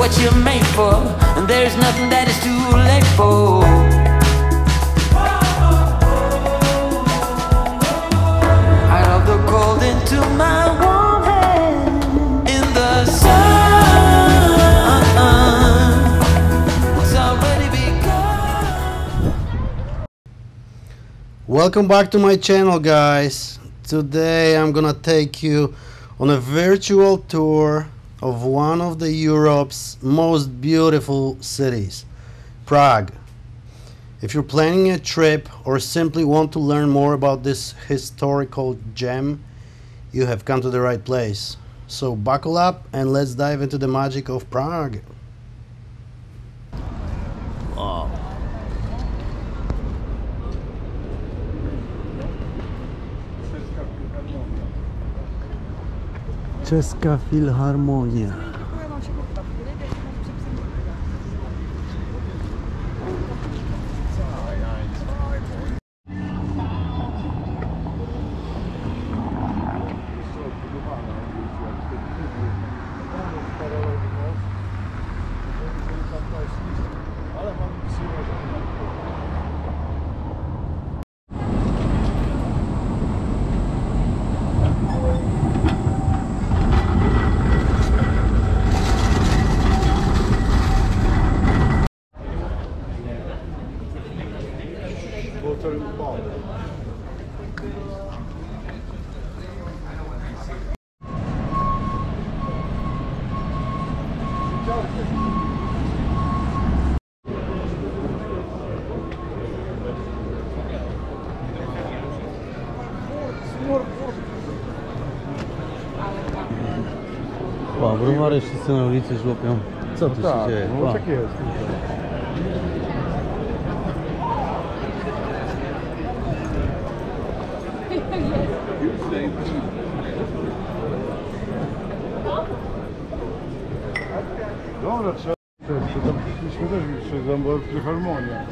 what you're made for, and there's nothing that is too late for. Out of the cold into my warm hand, in the sun, it's already begun. Welcome back to my channel, guys. Today I'm gonna take you on a virtual tour of one of the Europe's most beautiful cities, Prague. If you're planning a trip or simply want to learn more about this historical gem, you have come to the right place. So buckle up and let's dive into the magic of Prague. Wow. Czeska Filharmonia. Wow, browary wszyscy na ulicy żłopią. Co tu się dzieje? No tak jest. Dobra, trzeba też, tam przyszliśmy też przez Embark Filharmonia.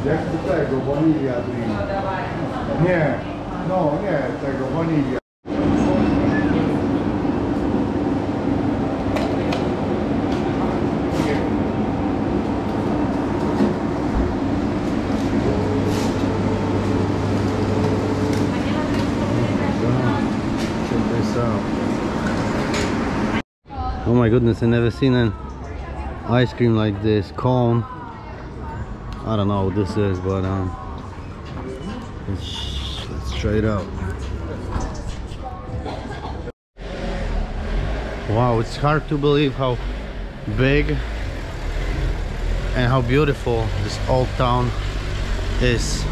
Jak do tego, wanilia drink. Nie, no nie, tego, wanilia. Oh my goodness, I never seen an ice cream like this, cone. I don't know what this is, but let's try it out. Wow, it's hard to believe how big and how beautiful this old town is.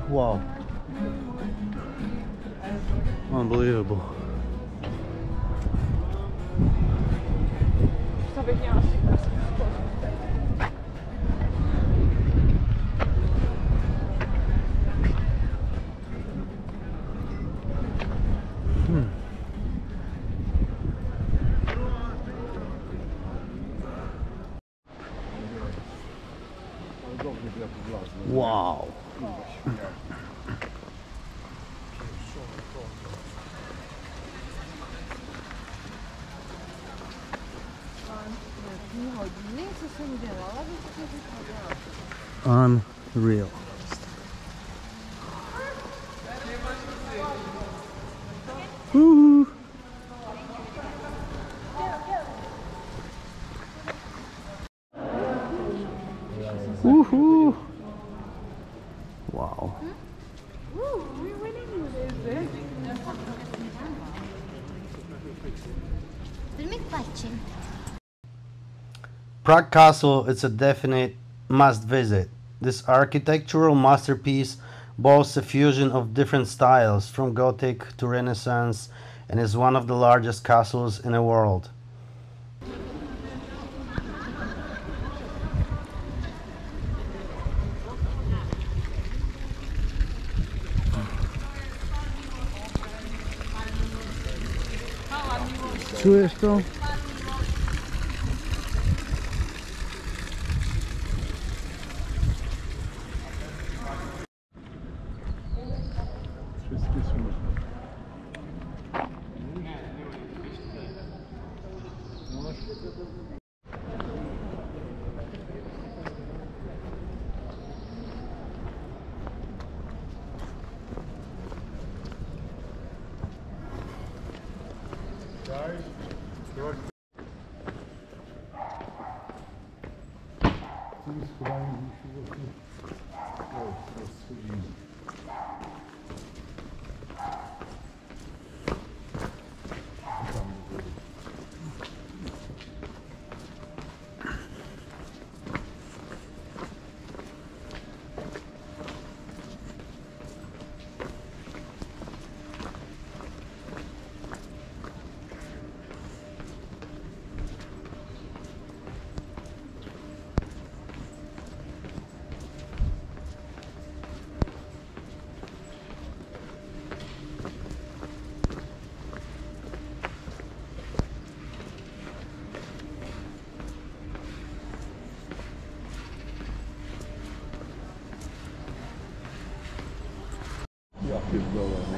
Wow, unbelievable. Wow. Unreal. Woo. Woohoo! Wow. We really need this. Prague Castle is a definite must visit. This architectural masterpiece boasts a fusion of different styles from Gothic to Renaissance and is one of the largest castles in the world. Czujesz to? Wszystkie służby. Ja pierdolę, no.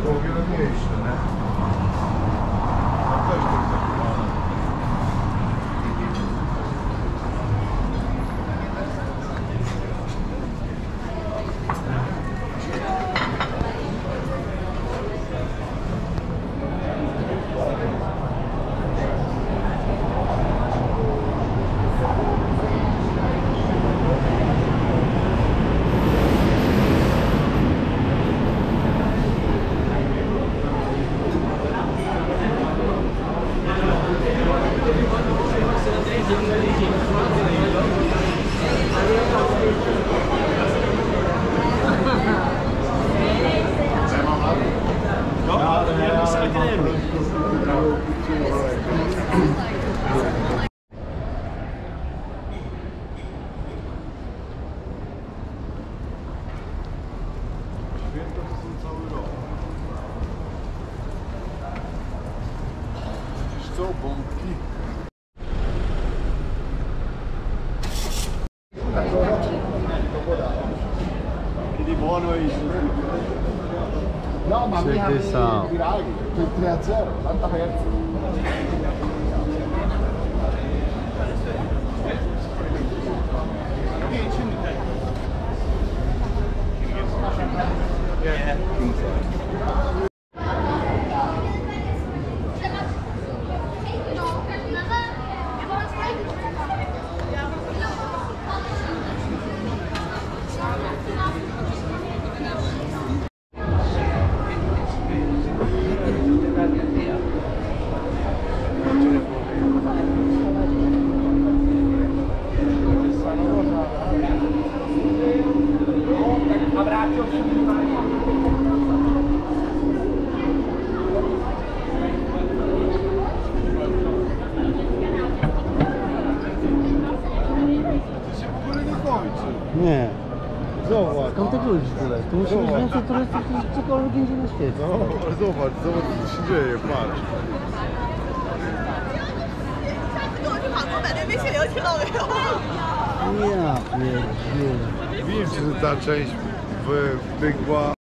Było wiele mniejsze, nie? Tam też tak zachowane. Święta to są cały rok. Widzisz co? Bombki. No, ma Check this out. virali, 3-0, tanta ragazzi. Nie. Zobacz. Skąd tych ludzi tyle? Tu musi być więcej turystów niż gdziekolwiek indziej na świecie. No, zobacz co się dzieje, patrz. 我去韩国买那微信流，听到没有？ Ja pierdzielę. Widzisz, że ta część wybiegła.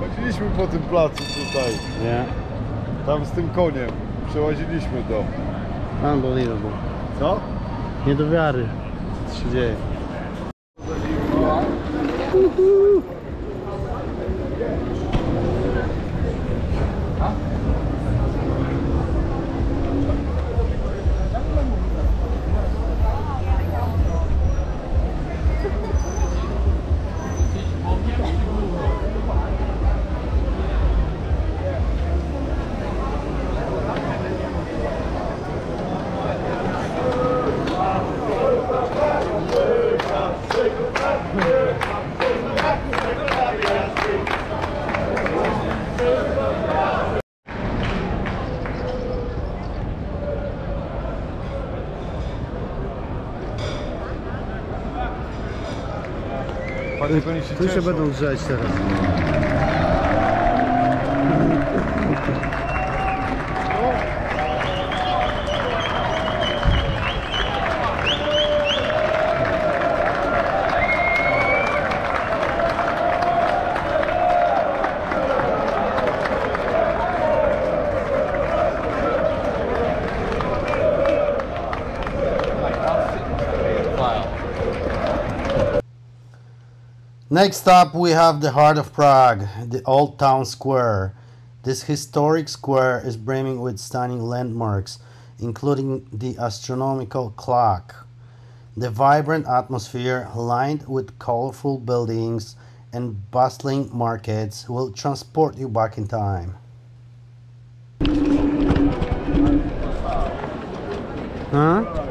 Chodziliśmy po tym placu tutaj. Yeah. Tam z tym koniem. Przełaziliśmy to. Unbelievable. Co? Nie do wiary, co się dzieje. Tu się będą drzeć teraz. Next up we have the heart of Prague, the Old Town Square. This historic square is brimming with stunning landmarks, including the astronomical clock. The vibrant atmosphere, lined with colorful buildings and bustling markets, will transport you back in time. Huh?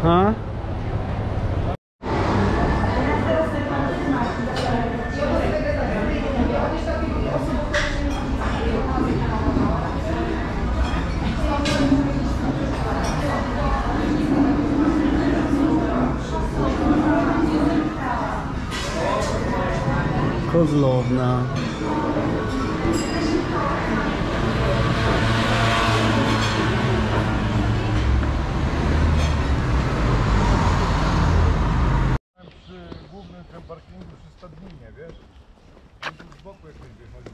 Huh? Kozlovna. Przy głównym tym parkingu przy Stadninie, wiesz? Tu z boku jakoś wjechali.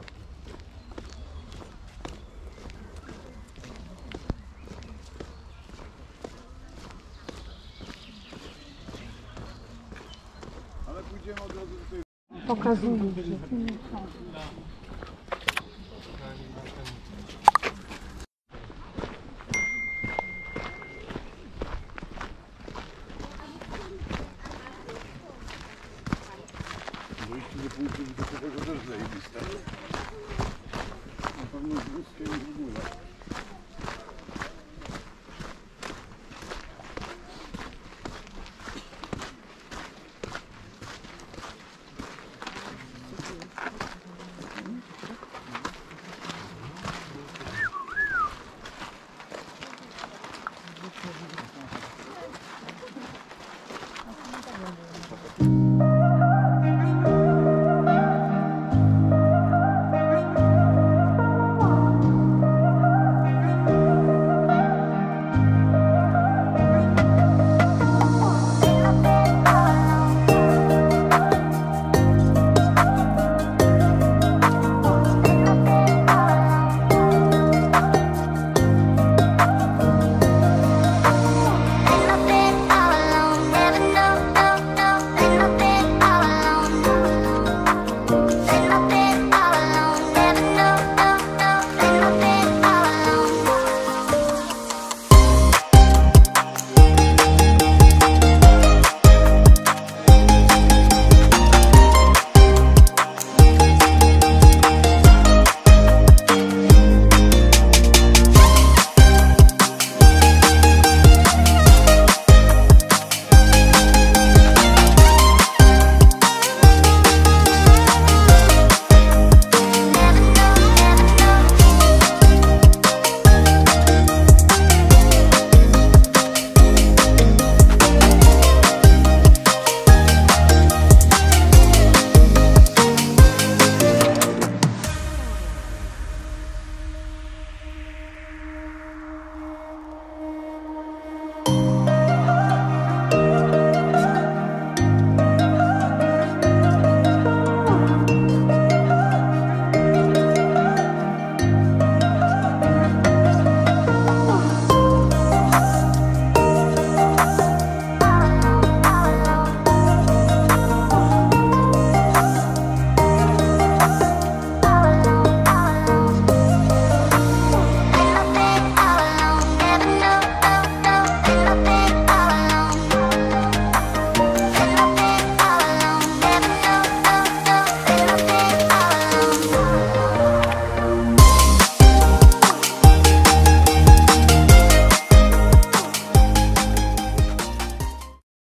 Ale pójdziemy od razu do tej... Pokazuję. Wyjście do punktu widokowego też zajebiste. Na pewno z wózkiem i w ogóle. Ain't no